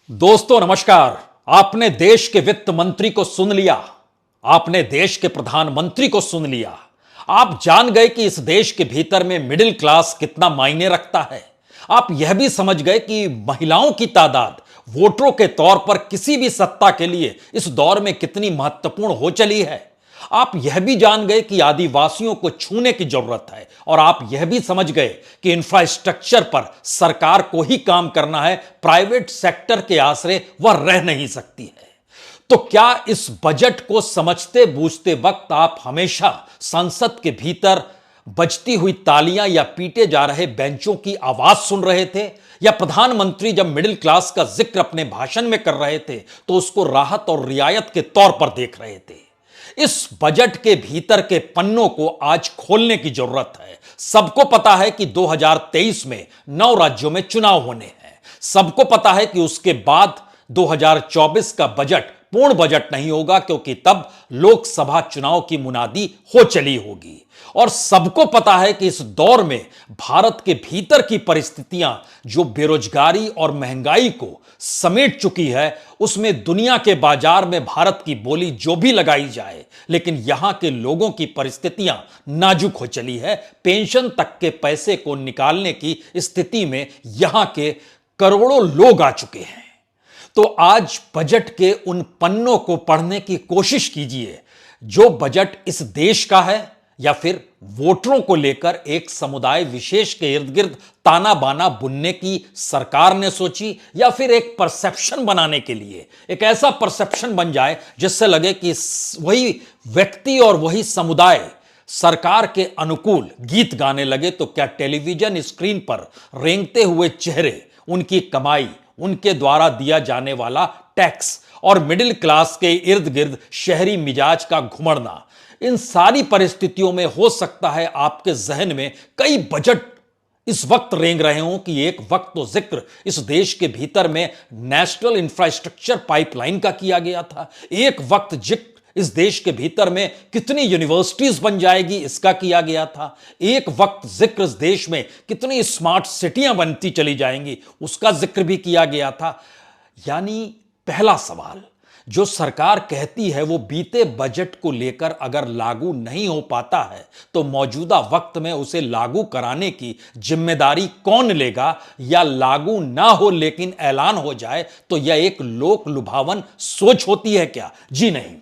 दोस्तों नमस्कार। आपने देश के वित्त मंत्री को सुन लिया, आपने देश के प्रधानमंत्री को सुन लिया। आप जान गए कि इस देश के भीतर में मिडिल क्लास कितना मायने रखता है। आप यह भी समझ गए कि महिलाओं की तादाद वोटरों के तौर पर किसी भी सत्ता के लिए इस दौर में कितनी महत्वपूर्ण हो चली है। आप यह भी जान गए कि आदिवासियों को छूने की जरूरत है, और आप यह भी समझ गए कि इंफ्रास्ट्रक्चर पर सरकार को ही काम करना है, प्राइवेट सेक्टर के आश्रय वह रह नहीं सकती है। तो क्या इस बजट को समझते बूझते वक्त आप हमेशा संसद के भीतर बजती हुई तालियां या पीटे जा रहे बेंचों की आवाज सुन रहे थे, या प्रधानमंत्री जब मिडिल क्लास का जिक्र अपने भाषण में कर रहे थे तो उसको राहत और रियायत के तौर पर देख रहे थे? इस बजट के भीतर के पन्नों को आज खोलने की जरूरत है। सबको पता है कि 2023 में 9 राज्यों में चुनाव होने हैं। सबको पता है कि उसके बाद 2024 का बजट पूर्ण बजट नहीं होगा, क्योंकि तब लोकसभा चुनाव की मुनादी हो चली होगी। और सबको पता है कि इस दौर में भारत के भीतर की परिस्थितियां जो बेरोजगारी और महंगाई को समेट चुकी है, उसमें दुनिया के बाजार में भारत की बोली जो भी लगाई जाए, लेकिन यहां के लोगों की परिस्थितियां नाजुक हो चली है। पेंशन तक के पैसे को निकालने की स्थिति में यहां के करोड़ों लोग आ चुके हैं। तो आज बजट के उन पन्नों को पढ़ने की कोशिश कीजिए जो बजट इस देश का है, या फिर वोटरों को लेकर एक समुदाय विशेष के इर्द गिर्द ताना बाना बुनने की सरकार ने सोची, या फिर एक परसेप्शन बनाने के लिए एक ऐसा परसेप्शन बन जाए जिससे लगे कि वही व्यक्ति और वही समुदाय सरकार के अनुकूल गीत गाने लगे। तो क्या टेलीविजन स्क्रीन पर रेंगते हुए चेहरे, उनकी कमाई, उनके द्वारा दिया जाने वाला टैक्स और मिडिल क्लास के इर्द गिर्द शहरी मिजाज का घुमड़ना, इन सारी परिस्थितियों में हो सकता है आपके जहन में कई बजट इस वक्त रेंग रहे हों कि एक वक्त तो जिक्र इस देश के भीतर में नेशनल इंफ्रास्ट्रक्चर पाइपलाइन का किया गया था, एक वक्त जिक्र इस देश के भीतर में कितनी यूनिवर्सिटीज बन जाएगी इसका किया गया था, एक वक्त जिक्र इस देश में कितनी स्मार्ट सिटियां बनती चली जाएंगी उसका जिक्र भी किया गया था। यानी पहला सवाल जो सरकार कहती है वो बीते बजट को लेकर अगर लागू नहीं हो पाता है तो मौजूदा वक्त में उसे लागू कराने की जिम्मेदारी कौन लेगा, या लागू ना हो लेकिन ऐलान हो जाए तो यह एक लोक लुभावन सोच होती है क्या? जी नहीं।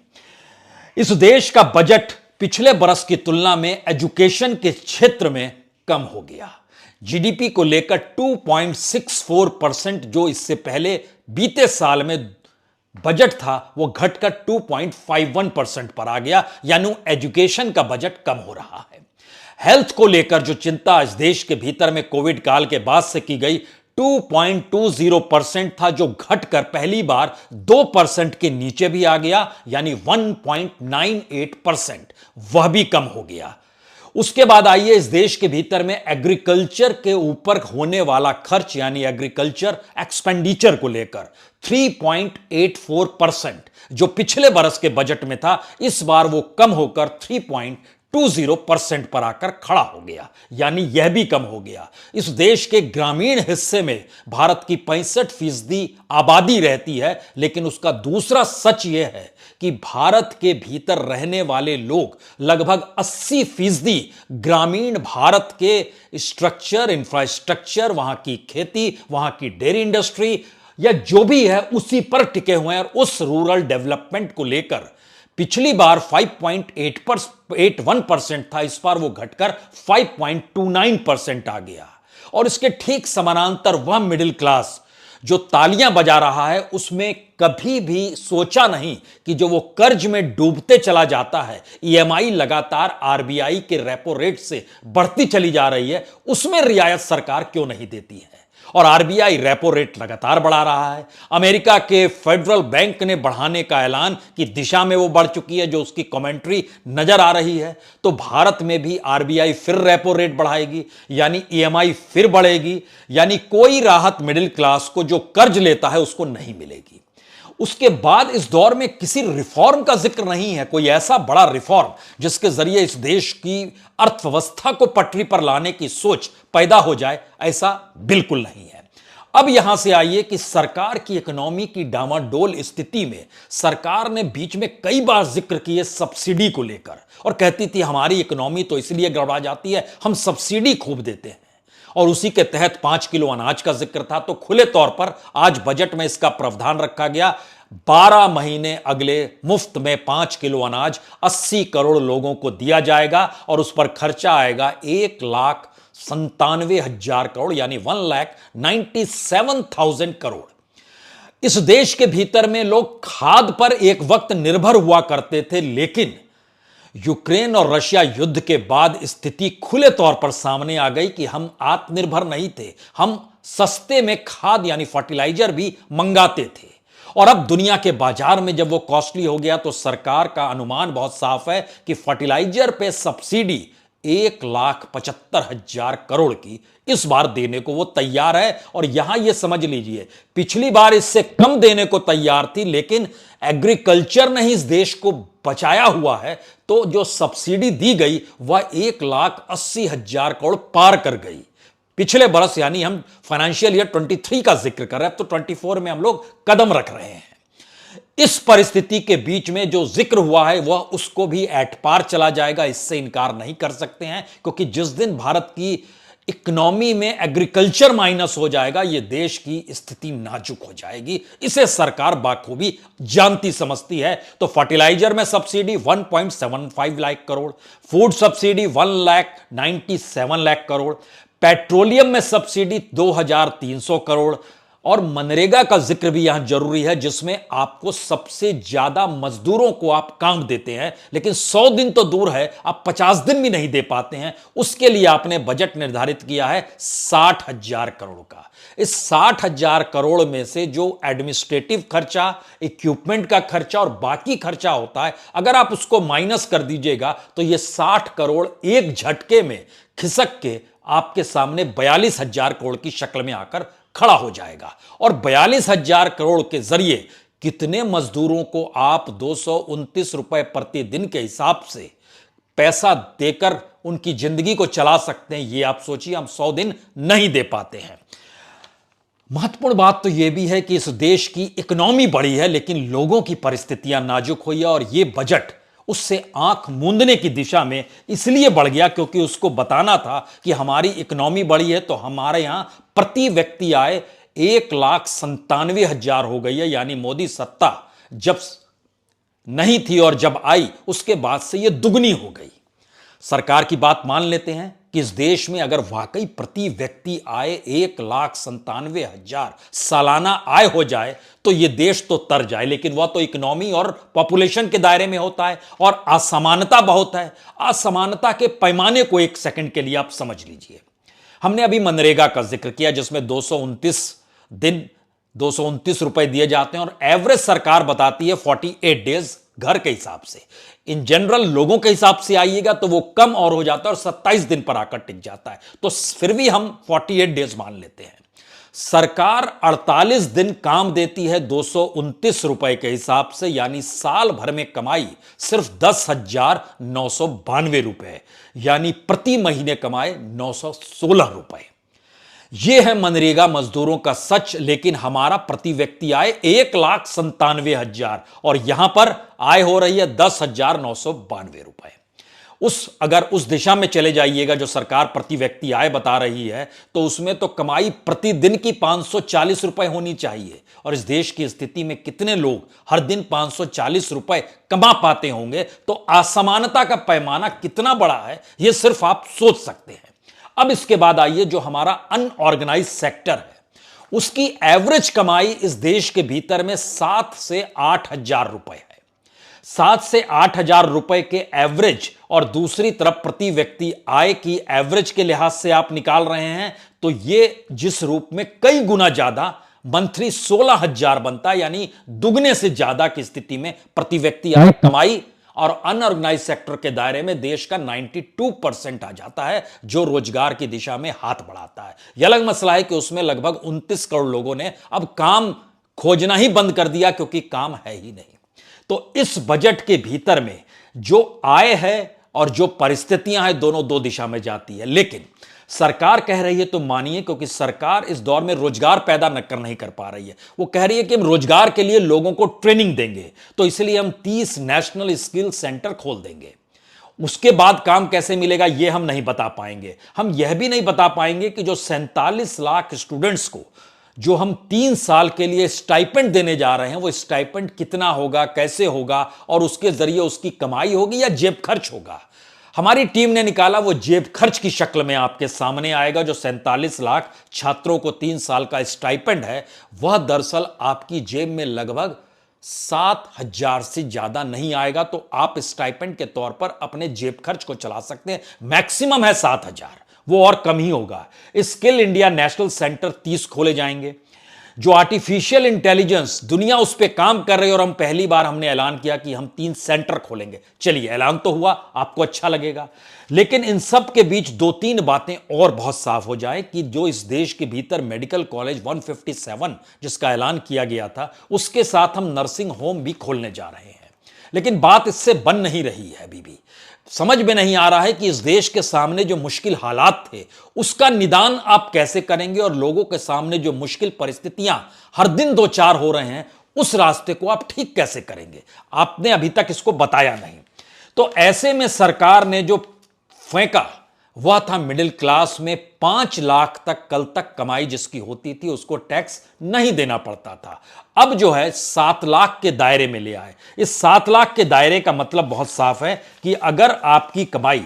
इस देश का बजट पिछले बरस की तुलना में एजुकेशन के क्षेत्र में कम हो गया। जीडीपी को लेकर 2.64% जो इससे पहले बीते साल में बजट था वो घटकर 2.51% पर आ गया, यानी एजुकेशन का बजट कम हो रहा है। हेल्थ को लेकर जो चिंता इस देश के भीतर में कोविड काल के बाद से की गई 2.20% था, जो घटकर पहली बार 2% के नीचे भी आ गया, यानी 1.98%, वह भी कम हो गया। उसके बाद आइए इस देश के भीतर में एग्रीकल्चर के ऊपर होने वाला खर्च, यानी एग्रीकल्चर एक्सपेंडिचर को लेकर 3.84% जो पिछले बरस के बजट में था, इस बार वो कम होकर 3.20% पर आकर खड़ा हो गया, यानी यह भी कम हो गया। इस देश के ग्रामीण हिस्से में भारत की 65% आबादी रहती है, लेकिन उसका दूसरा सच यह है कि भारत के भीतर रहने वाले लोग लगभग 80% ग्रामीण भारत के स्ट्रक्चर, इंफ्रास्ट्रक्चर, वहां की खेती, वहां की डेयरी इंडस्ट्री या जो भी है उसी पर टिके हुए हैं। और उस रूरल डेवलपमेंट को लेकर पिछली बार 5.81% था, इस बार वो घटकर 5.29% आ गया। और इसके ठीक समानांतर वह मिडिल क्लास जो तालियां बजा रहा है, उसमें कभी भी सोचा नहीं कि जो वो कर्ज में डूबते चला जाता है, ईएमआई लगातार आरबीआई के रेपो रेट से बढ़ती चली जा रही है, उसमें रियायत सरकार क्यों नहीं देती है। और आरबीआई रेपो रेट लगातार बढ़ा रहा है। अमेरिका के फेडरल बैंक ने बढ़ाने का ऐलान की दिशा में वो बढ़ चुकी है, जो उसकी कमेंट्री नजर आ रही है। तो भारत में भी आरबीआई फिर रेपो रेट बढ़ाएगी, यानी ईएमआई फिर बढ़ेगी, यानी कोई राहत मिडिल क्लास को जो कर्ज लेता है उसको नहीं मिलेगी। उसके बाद इस दौर में किसी रिफॉर्म का जिक्र नहीं है, कोई ऐसा बड़ा रिफॉर्म जिसके जरिए इस देश की अर्थव्यवस्था को पटरी पर लाने की सोच पैदा हो जाए, ऐसा बिल्कुल नहीं है। अब यहां से आइए कि सरकार की इकोनॉमी की डामाडोल स्थिति में सरकार ने बीच में कई बार जिक्र किए सब्सिडी को लेकर और कहती थी हमारी इकोनॉमी तो इसलिए गड़बड़ा जाती है, हम सब्सिडी खूब देते हैं। और उसी के तहत 5 किलो अनाज का जिक्र था, तो खुले तौर पर आज बजट में इसका प्रावधान रखा गया। 12 महीने अगले मुफ्त में 5 किलो अनाज 80 करोड़ लोगों को दिया जाएगा और उस पर खर्चा आएगा 1,97,000 करोड़, यानी 1,97,000 करोड़। इस देश के भीतर में लोग खाद पर एक वक्त निर्भर हुआ करते थे, लेकिन यूक्रेन और रशिया युद्ध के बाद स्थिति खुले तौर पर सामने आ गई कि हम आत्मनिर्भर नहीं थे, हम सस्ते में खाद यानी फर्टिलाइजर भी मंगाते थे। और अब दुनिया के बाजार में जब वो कॉस्टली हो गया तो सरकार का अनुमान बहुत साफ है कि फर्टिलाइजर पे सब्सिडी 1,75,000 करोड़ की इस बार देने को वो तैयार है। और यहां ये समझ लीजिए, पिछली बार इससे कम देने को तैयार थी, लेकिन एग्रीकल्चर ने इस देश को बचाया हुआ है, तो जो सब्सिडी दी गई वह 1,80,000 करोड़ पार कर गई पिछले बरस, यानी हम फाइनेंशियल ईयर 23 का जिक्र कर रहे हैं, तो 24 में हम लोग कदम रख रहे हैं। इस परिस्थिति के बीच में जो जिक्र हुआ है वह उसको भी एट पार चला जाएगा, इससे इनकार नहीं कर सकते हैं, क्योंकि जिस दिन भारत की इकोनॉमी में एग्रीकल्चर माइनस हो जाएगा, यह देश की स्थिति नाजुक हो जाएगी। इसे सरकार बाखूबी जानती समझती है। तो फर्टिलाइजर में subsidy 1.75 lakh crore, food subsidy 1,97,000 lakh crore, petroleum में सब्सिडी 2,300 करोड़, और मनरेगा का जिक्र भी यहां जरूरी है, जिसमें आपको सबसे ज्यादा मजदूरों को आप काम देते हैं, लेकिन 100 दिन तो दूर है, आप 50 दिन भी नहीं दे पाते हैं। उसके लिए आपने बजट निर्धारित किया है 60,000 करोड़ का। इस 60,000 करोड़ में से जो एडमिनिस्ट्रेटिव खर्चा, इक्विपमेंट का खर्चा और बाकी खर्चा होता है, अगर आप उसको माइनस कर दीजिएगा तो यह 60 करोड़ एक झटके में खिसक के आपके सामने 42,000 करोड़ की शक्ल में आकर खड़ा हो जाएगा। और 42,000 करोड़ के जरिए कितने मजदूरों को आप 229 रुपए प्रतिदिन के हिसाब से पैसा देकर उनकी जिंदगी को चला सकते हैं, यह आप सोचिए। हम 100 दिन नहीं दे पाते हैं। महत्वपूर्ण बात तो यह भी है कि इस देश की इकोनॉमी बढ़ी है, लेकिन लोगों की परिस्थितियां नाजुक हुई है। और यह बजट उससे आंख मूंदने की दिशा में इसलिए बढ़ गया क्योंकि उसको बताना था कि हमारी इकोनॉमी बढ़ी है, तो हमारे यहां प्रति व्यक्ति आय 1,97,000 हो गई है। यानी मोदी सत्ता जब नहीं थी और जब आई उसके बाद से यह दुगनी हो गई। सरकार की बात मान लेते हैं कि इस देश में अगर वाकई प्रति व्यक्ति आय 1,97,000 सालाना आय हो जाए तो यह देश तो तर जाए, लेकिन वह तो इकोनॉमी और पॉपुलेशन के दायरे में होता है और असमानता बहुत है। असमानता के पैमाने को एक सेकंड के लिए आप समझ लीजिए। हमने अभी मनरेगा का जिक्र किया, जिसमें 229 दिन 229 रुपए दिए जाते हैं और एवरेज सरकार बताती है 48 डेज घर के हिसाब से। इन जनरल लोगों के हिसाब से आइएगा तो वो कम और हो जाता है और 27 दिन पर आकर टिक जाता है, तो फिर भी हम 48 डेज मान लेते हैं। सरकार 48 दिन काम देती है 229 रुपए के हिसाब से, यानी साल भर में कमाई सिर्फ 10,992 रुपए, यानी प्रति महीने कमाए 916 रुपए। यह है मनरेगा मजदूरों का सच। लेकिन हमारा प्रति व्यक्ति आय 1,97,000 और यहां पर आय हो रही है 10,992 रुपए। अगर उस दिशा में चले जाइएगा जो सरकार प्रति व्यक्ति आय बता रही है, तो उसमें तो कमाई प्रतिदिन की 540 रुपए होनी चाहिए। और इस देश की स्थिति में कितने लोग हर दिन 540 रुपए कमा पाते होंगे, तो असमानता का पैमाना कितना बड़ा है यह सिर्फ आप सोच सकते हैं। अब इसके बाद आइए जो हमारा अनऑर्गेनाइज सेक्टर है, उसकी एवरेज कमाई इस देश के भीतर में 7 से 8,000 रुपए है। 7 से 8,000 रुपए के एवरेज और दूसरी तरफ प्रति व्यक्ति आय की एवरेज के लिहाज से आप निकाल रहे हैं, तो यह जिस रूप में कई गुना ज्यादा मंथली 16,000 बनता है, यानी दुगने से ज्यादा की स्थिति में प्रति व्यक्ति आय कमाई और अनऑर्गेनाइज सेक्टर के दायरे में देश का 92% आ जाता है, जो रोजगार की दिशा में हाथ बढ़ाता है। यह अलग मसला है कि उसमें लगभग 29 करोड़ लोगों ने अब काम खोजना ही बंद कर दिया क्योंकि काम है ही नहीं। तो इस बजट के भीतर में जो आय है और जो परिस्थितियां हैं, दोनों दो दिशा में जाती है। लेकिन सरकार कह रही है तो मानिए, क्योंकि सरकार इस दौर में रोजगार पैदा नहीं कर पा रही है। वो कह रही है कि हम रोजगार के लिए लोगों को ट्रेनिंग देंगे, तो इसलिए हम 30 नेशनल स्किल सेंटर खोल देंगे। उसके बाद काम कैसे मिलेगा यह हम नहीं बता पाएंगे। हम यह भी नहीं बता पाएंगे कि जो 47 लाख स्टूडेंट्स को जो हम 3 साल के लिए स्टाइपेंड देने जा रहे हैं, वो स्टाइपेंड कितना होगा, कैसे होगा, और उसके जरिए उसकी कमाई होगी या जेब खर्च होगा। हमारी टीम ने निकाला, वो जेब खर्च की शक्ल में आपके सामने आएगा। जो 47 लाख छात्रों को 3 साल का स्टाइपेंड है, वह दरअसल आपकी जेब में लगभग 7,000 से ज्यादा नहीं आएगा। तो आप स्टाइपेंड के तौर पर अपने जेब खर्च को चला सकते हैं। मैक्सिमम है 7,000, वो और कम ही होगा। स्किल इंडिया नेशनल सेंटर 30 खोले जाएंगे। जो आर्टिफिशियल इंटेलिजेंस दुनिया उस पर काम कर रही है, और हम पहली बार हमने ऐलान किया कि हम 3 सेंटर खोलेंगे। चलिए, ऐलान तो हुआ, आपको अच्छा लगेगा, लेकिन इन सब के बीच 2-3 बातें और बहुत साफ हो जाए कि जो इस देश के भीतर मेडिकल कॉलेज 157 जिसका ऐलान किया गया था, उसके साथ हम नर्सिंग होम भी खोलने जा रहे हैं। लेकिन बात इससे बन नहीं रही है। अभी भी समझ में नहीं आ रहा है कि इस देश के सामने जो मुश्किल हालात थे, उसका निदान आप कैसे करेंगे, और लोगों के सामने जो मुश्किल परिस्थितियां हर दिन 2-4 हो रहे हैं, उस रास्ते को आप ठीक कैसे करेंगे। आपने अभी तक इसको बताया नहीं। तो ऐसे में सरकार ने जो फेंका वह था मिडिल क्लास में 5 लाख तक कल तक कमाई जिसकी होती थी उसको टैक्स नहीं देना पड़ता था। अब जो है 7 लाख के दायरे में ले आए। इस 7 लाख के दायरे का मतलब बहुत साफ है कि अगर आपकी कमाई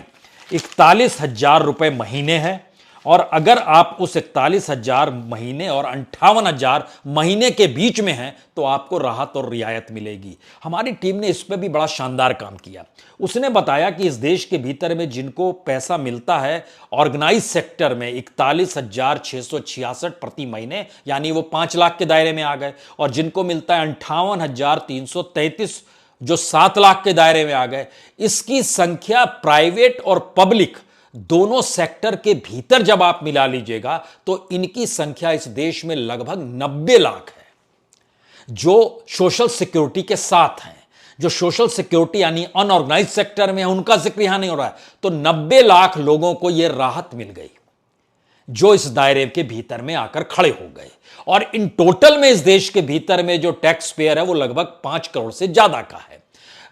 41,000 रुपए महीने है, और अगर आप उस 41,000 महीने और 58,000 महीने के बीच में हैं, तो आपको राहत और रियायत मिलेगी। हमारी टीम ने इस पर भी बड़ा शानदार काम किया। उसने बताया कि इस देश के भीतर में जिनको पैसा मिलता है ऑर्गेनाइज सेक्टर में 41,666 प्रति महीने, यानी वो 5 लाख के दायरे में आ गए, और जिनको मिलता है 58,333 जो 7 लाख के दायरे में आ गए। इसकी संख्या प्राइवेट और पब्लिक दोनों सेक्टर के भीतर जब आप मिला लीजिएगा, तो इनकी संख्या इस देश में लगभग 90 लाख है, जो सोशल सिक्योरिटी के साथ हैं। जो सोशल सिक्योरिटी यानी अनऑर्गेनाइज सेक्टर में है, उनका जिक्र यहां नहीं हो रहा है। तो 90 लाख लोगों को यह राहत मिल गई, जो इस दायरे के भीतर में आकर खड़े हो गए। और इन टोटल में इस देश के भीतर में जो टैक्स पेयर है, वो लगभग 5 करोड़ से ज्यादा का है।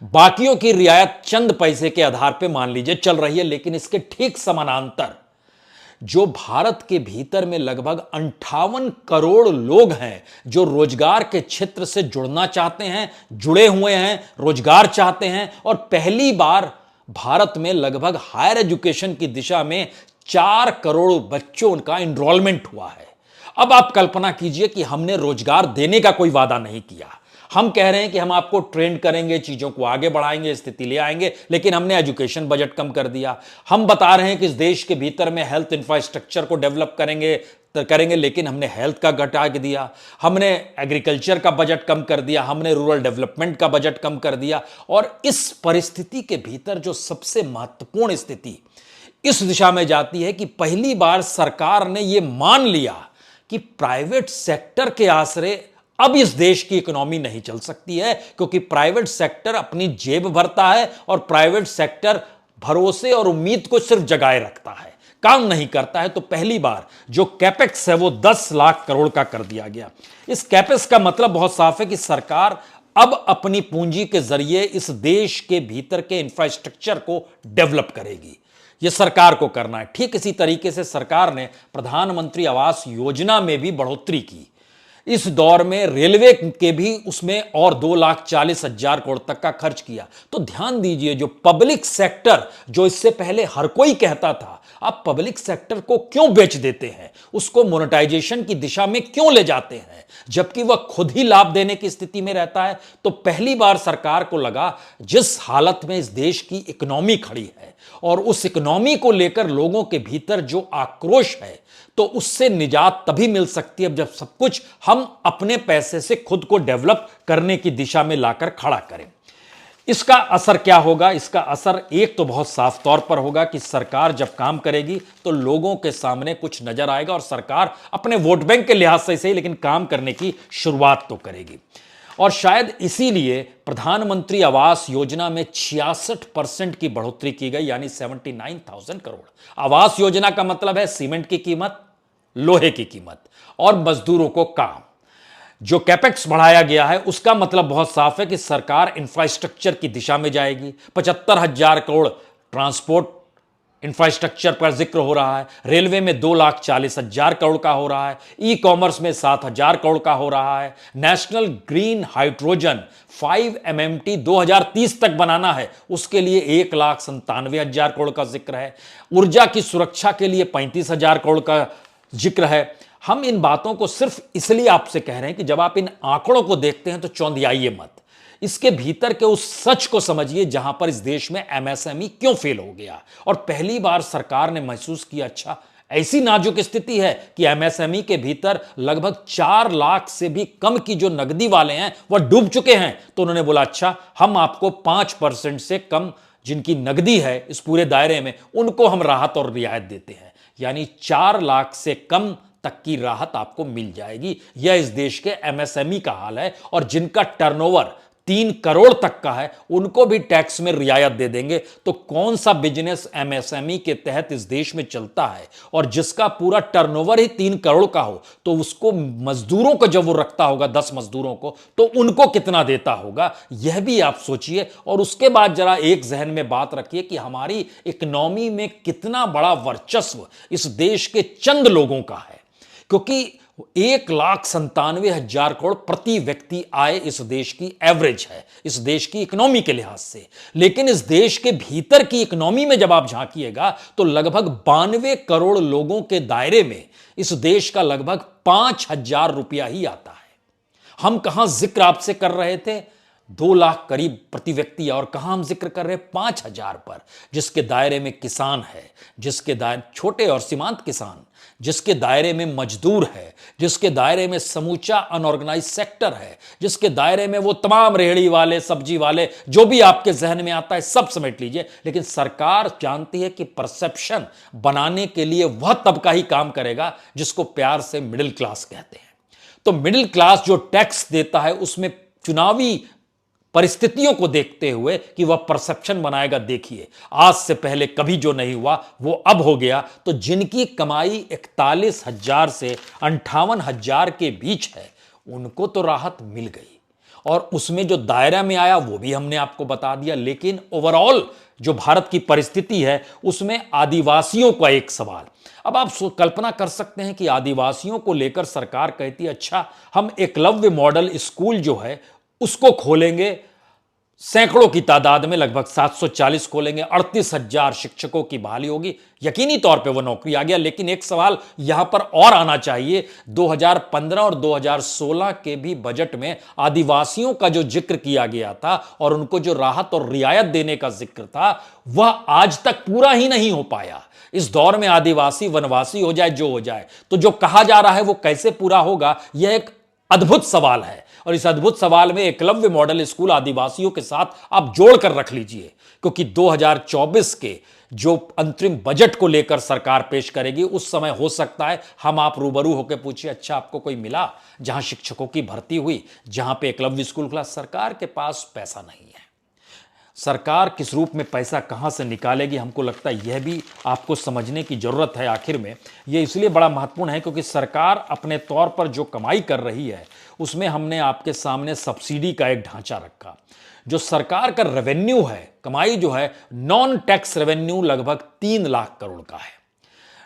बाकियों की रियायत चंद पैसे के आधार पर मान लीजिए चल रही है, लेकिन इसके ठीक समानांतर जो भारत के भीतर में लगभग 58 करोड़ लोग हैं जो रोजगार के क्षेत्र से जुड़ना चाहते हैं, जुड़े हुए हैं, रोजगार चाहते हैं, और पहली बार भारत में लगभग हायर एजुकेशन की दिशा में 4 करोड़ बच्चों का एनरोलमेंट हुआ है। अब आप कल्पना कीजिए कि हमने रोजगार देने का कोई वादा नहीं किया। हम कह रहे हैं कि हम आपको ट्रेन करेंगे, चीजों को आगे बढ़ाएंगे, स्थिति ले आएंगे, लेकिन हमने एजुकेशन बजट कम कर दिया। हम बता रहे हैं कि इस देश के भीतर में हेल्थ इंफ्रास्ट्रक्चर को डेवलप करेंगे, लेकिन हमने हेल्थ का घटा दिया, हमने एग्रीकल्चर का बजट कम कर दिया, हमने रूरल डेवलपमेंट का बजट कम कर दिया। और इस परिस्थिति के भीतर जो सबसे महत्वपूर्ण स्थिति इस दिशा में जाती है कि पहली बार सरकार ने यह मान लिया कि प्राइवेट सेक्टर के आसरे अब इस देश की इकोनॉमी नहीं चल सकती है, क्योंकि प्राइवेट सेक्टर अपनी जेब भरता है, और प्राइवेट सेक्टर भरोसे और उम्मीद को सिर्फ जगाए रखता है, काम नहीं करता है। तो पहली बार जो कैपेक्स है वो 10 लाख करोड़ का कर दिया गया। इस कैपेक्स का मतलब बहुत साफ है कि सरकार अब अपनी पूंजी के जरिए इस देश के भीतर के इंफ्रास्ट्रक्चर को डेवलप करेगी। यह सरकार को करना है। ठीक इसी तरीके से सरकार ने प्रधानमंत्री आवास योजना में भी बढ़ोतरी की। इस दौर में रेलवे के भी उसमें और 2,40,000 करोड़ तक का खर्च किया। तो ध्यान दीजिए, जो पब्लिक सेक्टर, जो इससे पहले हर कोई कहता था आप पब्लिक सेक्टर को क्यों बेच देते हैं, उसको मोनेटाइजेशन की दिशा में क्यों ले जाते हैं, जबकि वह खुद ही लाभ देने की स्थिति में रहता है। तो पहली बार सरकार को लगा जिस हालत में इस देश की इकोनॉमी खड़ी है, और उस इकोनॉमी को लेकर लोगों के भीतर जो आक्रोश है, तो उससे निजात तभी मिल सकती है जब सब कुछ हम अपने पैसे से खुद को डेवलप करने की दिशा में लाकर खड़ा करें। इसका असर क्या होगा? इसका असर एक तो बहुत साफ तौर पर होगा कि सरकार जब काम करेगी तो लोगों के सामने कुछ नजर आएगा, और सरकार अपने वोट बैंक के लिहाज से सही, लेकिन काम करने की शुरुआत तो करेगी। और शायद इसीलिए प्रधानमंत्री आवास योजना में 66% की बढ़ोतरी की गई, यानी 79,000 करोड़। आवास योजना का मतलब है सीमेंट की कीमत, लोहे की कीमत और मजदूरों को काम। जो कैपेक्स बढ़ाया गया है उसका मतलब बहुत साफ है कि सरकार इंफ्रास्ट्रक्चर की दिशा में जाएगी। 75,000 करोड़ ट्रांसपोर्ट इंफ्रास्ट्रक्चर पर जिक्र हो रहा है, रेलवे में 2,40,000 करोड़ का हो रहा है, ई कॉमर्स में 7,000 करोड़ का हो रहा है, नेशनल ग्रीन हाइड्रोजन 5 MMT 2030 तक बनाना है, उसके लिए 1,97,000 करोड़ का जिक्र है, ऊर्जा की सुरक्षा के लिए 35,000 करोड़ का जिक्र है। हम इन बातों को सिर्फ इसलिए आपसे कह रहे हैं कि जब आप इन आंकड़ों को देखते हैं तो चौंधियाइए मत, इसके भीतर के उस सच को समझिए जहां पर इस देश में एमएसएमई क्यों फेल हो गया। और पहली बार सरकार ने महसूस किया, अच्छा ऐसी नाजुक स्थिति है कि एमएसएमई के भीतर लगभग 4 लाख से भी कम की जो नकदी वाले हैं वह डूब चुके हैं। तो उन्होंने बोला, अच्छा हम आपको 5% से कम जिनकी नकदी है इस पूरे दायरे में, उनको हम राहत और रियायत देते हैं, यानी 4 लाख से कम तक की राहत आपको मिल जाएगी। यह इस देश के एमएसएमई का हाल है। और जिनका टर्नओवर 3 करोड़ तक का है उनको भी टैक्स में रियायत दे देंगे। तो कौन सा बिजनेस एमएसएमई के तहत इस देश में चलता है और जिसका पूरा टर्नओवर ही 3 करोड़ का हो, तो उसको मजदूरों को जब वो रखता होगा 10 मजदूरों को, तो उनको कितना देता होगा, यह भी आप सोचिए। और उसके बाद जरा एक जहन में बात रखिए कि हमारी इकोनॉमी में कितना बड़ा वर्चस्व इस देश के चंद लोगों का है, क्योंकि 1,97,000 करोड़ प्रति व्यक्ति आय इस देश की एवरेज है, इस देश की इकोनॉमी के लिहाज से। लेकिन इस देश के भीतर की इकोनॉमी में जब आप झांकिएगा तो लगभग 92 करोड़ लोगों के दायरे में इस देश का लगभग 5,000 रुपया ही आता है। हम कहां जिक्र आपसे कर रहे थे 2 लाख करीब प्रति व्यक्ति, और कहां हम जिक्र कर रहे हैं 5,000 पर, जिसके दायरे में किसान है, जिसके दायरे छोटे और सीमांत किसान, जिसके दायरे में मजदूर है, जिसके दायरे में समूचा अनऑर्गेनाइज सेक्टर है, जिसके दायरे में वो तमाम रेहड़ी वाले, सब्जी वाले, जो भी आपके जहन में आता है सब समेट लीजिए। लेकिन सरकार जानती है कि परसेप्शन बनाने के लिए वह तबका ही काम करेगा जिसको प्यार से मिडिल क्लास कहते हैं। तो मिडिल क्लास जो टैक्स देता है उसमें चुनावी परिस्थितियों को देखते हुए कि वह परसेप्शन बनाएगा, देखिए आज से पहले कभी जो नहीं हुआ वो अब हो गया। तो जिनकी कमाई 41,000 से 58,000 के बीच है उनको तो राहत मिल गई, और उसमें जो दायरा में आया वो भी हमने आपको बता दिया। लेकिन ओवरऑल जो भारत की परिस्थिति है उसमें आदिवासियों का एक सवाल। अब आप कल्पना कर सकते हैं कि आदिवासियों को लेकर सरकार कहती है, अच्छा हम एकलव्य मॉडल स्कूल जो है उसको खोलेंगे, सैकड़ों की तादाद में, लगभग 740 खोलेंगे, 38,000 शिक्षकों की बहाली होगी, यकीनी तौर पे वो नौकरी आ गया। लेकिन एक सवाल यहां पर और आना चाहिए, 2015 और 2016 के भी बजट में आदिवासियों का जो जिक्र किया गया था और उनको जो राहत और रियायत देने का जिक्र था वह आज तक पूरा ही नहीं हो पाया। इस दौर में आदिवासी वनवासी हो जाए जो हो जाए, तो जो कहा जा रहा है वो कैसे पूरा होगा, यह एक अद्भुत सवाल है। और इस अद्भुत सवाल में एकलव्य मॉडल स्कूल आदिवासियों के साथ आप जोड़कर रख लीजिए, क्योंकि 2024 के जो अंतरिम बजट को लेकर सरकार पेश करेगी उस समय हो सकता है हम आप रूबरू होकर पूछिए, अच्छा आपको कोई मिला जहां शिक्षकों की भर्ती हुई, जहां पे एकलव्य स्कूल खुला? सरकार के पास पैसा नहीं है। सरकार किस रूप में पैसा कहां से निकालेगी, हमको लगता है यह भी आपको समझने की जरूरत है। आखिर में यह इसलिए बड़ा महत्वपूर्ण है क्योंकि सरकार अपने तौर पर जो कमाई कर रही है उसमें हमने आपके सामने सब्सिडी का एक ढांचा रखा। जो सरकार का रेवेन्यू है, कमाई जो है, नॉन टैक्स रेवेन्यू लगभग 3 लाख करोड़ का है।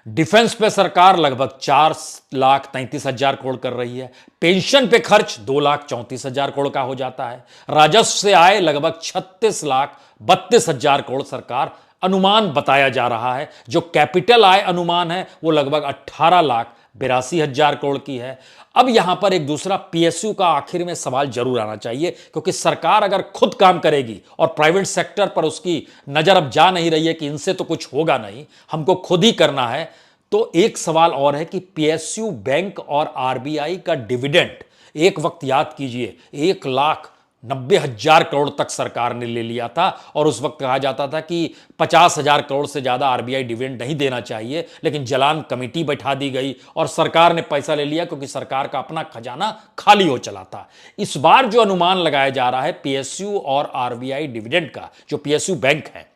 डिफेंस पे सरकार लगभग 4,33,000 करोड़ कर रही है। पेंशन पे खर्च 2,34,000 करोड़ का हो जाता है। राजस्व से आए लगभग 36,32,000 करोड़ सरकार अनुमान बताया जा रहा है। जो कैपिटल आय अनुमान है वो लगभग 18,82,000 करोड़ की है। अब यहां पर एक दूसरा पीएसयू का आखिर में सवाल जरूर आना चाहिए, क्योंकि सरकार अगर खुद काम करेगी और प्राइवेट सेक्टर पर उसकी नजर अब जा नहीं रही है कि इनसे तो कुछ होगा नहीं, हमको खुद ही करना है, तो एक सवाल और है कि पीएसयू बैंक और आरबीआई का डिविडेंड, एक वक्त याद कीजिए 1 लाख 90,000 करोड़ तक सरकार ने ले लिया था और उस वक्त कहा जाता था कि 50,000 करोड़ से ज्यादा आरबीआई डिविडेंड नहीं देना चाहिए, लेकिन जलान कमेटी बैठा दी गई और सरकार ने पैसा ले लिया क्योंकि सरकार का अपना खजाना खाली हो चला था। इस बार जो अनुमान लगाया जा रहा है पीएसयू और आरबीआई डिविडेंड का, जो पीएसयू बैंक है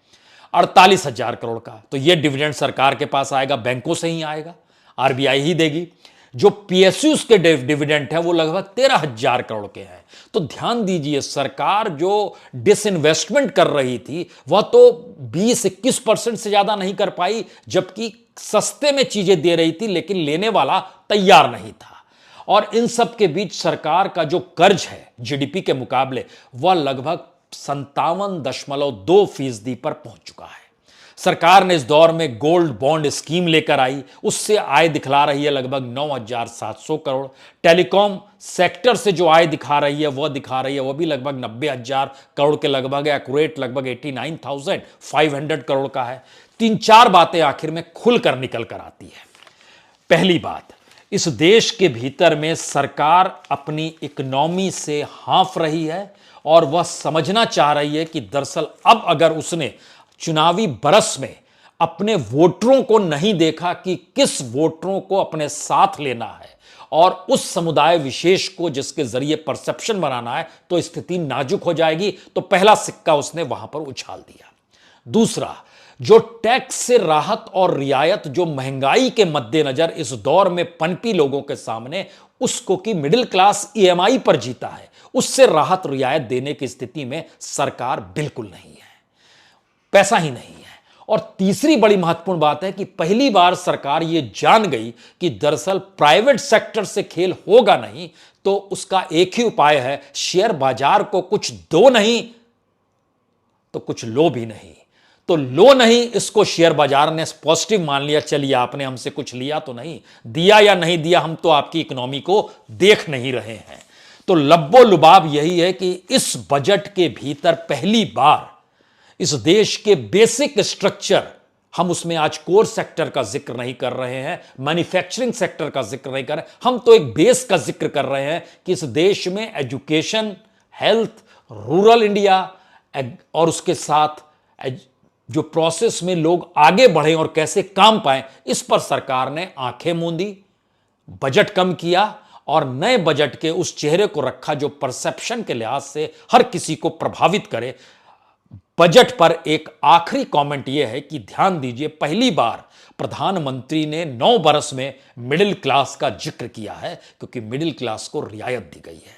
48,000 करोड़ का, तो यह डिविडेंड सरकार के पास आएगा, बैंकों से ही आएगा, आरबीआई ही देगी। जो पीएसयूज के डिविडेंड है वो लगभग 13,000 करोड़ के हैं। तो ध्यान दीजिए, सरकार जो डिसइन्वेस्टमेंट कर रही थी वह तो 20-21% से ज्यादा नहीं कर पाई, जबकि सस्ते में चीजें दे रही थी लेकिन लेने वाला तैयार नहीं था। और इन सब के बीच सरकार का जो कर्ज है जीडीपी के मुकाबले वह लगभग 57.2% पर पहुंच चुका है। सरकार ने इस दौर में गोल्ड बॉन्ड स्कीम लेकर आई, उससे आय दिखला रही है लगभग 9,700 करोड़। टेलीकॉम सेक्टर से जो आय दिखा रही है वह भी लगभग 90,000 करोड़ के लगभग है, एक्यूरेट लगभग 89,500 करोड़ का है। 3-4 बातें आखिर में खुलकर निकल कर आती है। पहली बात, इस देश के भीतर में सरकार अपनी इकोनॉमी से हाँफ रही है और वह समझना चाह रही है कि दरअसल अब अगर उसने चुनावी बरस में अपने वोटरों को नहीं देखा कि किस वोटरों को अपने साथ लेना है और उस समुदाय विशेष को जिसके जरिए परसेप्शन बनाना है, तो स्थिति नाजुक हो जाएगी। तो पहला सिक्का उसने वहां पर उछाल दिया। दूसरा, जो टैक्स से राहत और रियायत जो महंगाई के मद्देनजर इस दौर में पनपी लोगों के सामने, उसको कि मिडिल क्लास ईएमआई पर जीता है, उससे राहत रियायत देने की स्थिति में सरकार बिल्कुल नहीं है, पैसा ही नहीं है। और तीसरी बड़ी महत्वपूर्ण बात है कि पहली बार सरकार यह जान गई कि दरअसल प्राइवेट सेक्टर से खेल होगा नहीं, तो उसका एक ही उपाय है, शेयर बाजार को कुछ दो नहीं तो कुछ लो भी नहीं। तो लो नहीं, इसको शेयर बाजार ने पॉजिटिव मान लिया, चलिए आपने हमसे कुछ लिया तो नहीं, दिया या नहीं दिया हम तो आपकी इकोनॉमी को देख नहीं रहे हैं। तो लब्बो लुबाब यही है कि इस बजट के भीतर पहली बार इस देश के बेसिक स्ट्रक्चर, हम उसमें आज कोर सेक्टर का जिक्र नहीं कर रहे हैं, मैन्युफैक्चरिंग सेक्टर का जिक्र नहीं कर रहे हैं, हम तो एक बेस का जिक्र कर रहे हैं कि इस देश में एजुकेशन, हेल्थ, रूरल इंडिया और उसके साथ जो प्रोसेस में लोग आगे बढ़े और कैसे काम पाए, इस पर सरकार ने आंखें मूंदी, बजट कम किया और नए बजट के उस चेहरे को रखा जो परसेप्शन के लिहाज से हर किसी को प्रभावित करे। बजट पर एक आखिरी कमेंट यह है कि ध्यान दीजिए, पहली बार प्रधानमंत्री ने 9 बरस में मिडिल क्लास का जिक्र किया है, क्योंकि मिडिल क्लास को रियायत दी गई है।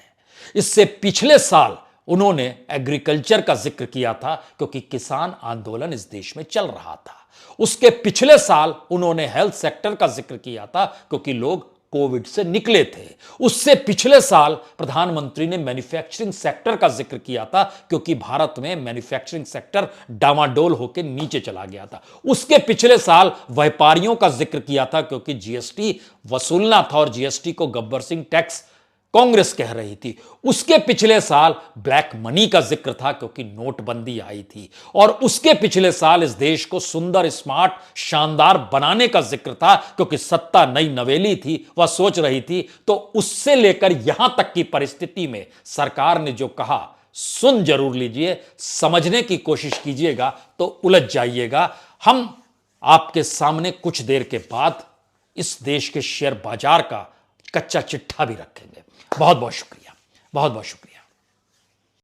इससे पिछले साल उन्होंने एग्रीकल्चर का जिक्र किया था, क्योंकि किसान आंदोलन इस देश में चल रहा था। उसके पिछले साल उन्होंने हेल्थ सेक्टर का जिक्र किया था, क्योंकि लोग कोविड से निकले थे। उससे पिछले साल प्रधानमंत्री ने मैन्युफैक्चरिंग सेक्टर का जिक्र किया था, क्योंकि भारत में मैन्युफैक्चरिंग सेक्टर डामाडोल होकर नीचे चला गया था। उसके पिछले साल व्यापारियों का जिक्र किया था, क्योंकि जीएसटी वसूलना था और जीएसटी को गब्बर सिंह टैक्स कांग्रेस कह रही थी। उसके पिछले साल ब्लैक मनी का जिक्र था, क्योंकि नोटबंदी आई थी। और उसके पिछले साल इस देश को सुंदर, स्मार्ट, शानदार बनाने का जिक्र था, क्योंकि सत्ता नई नवेली थी, वह सोच रही थी। तो उससे लेकर यहां तक की परिस्थिति में सरकार ने जो कहा, सुन जरूर लीजिए, समझने की कोशिश कीजिएगा तो उलझ जाइएगा। हम आपके सामने कुछ देर के बाद इस देश के शेयर बाजार का कच्चा चिट्ठा भी रखेंगे। बहुत बहुत शुक्रिया, बहुत बहुत शुक्रिया।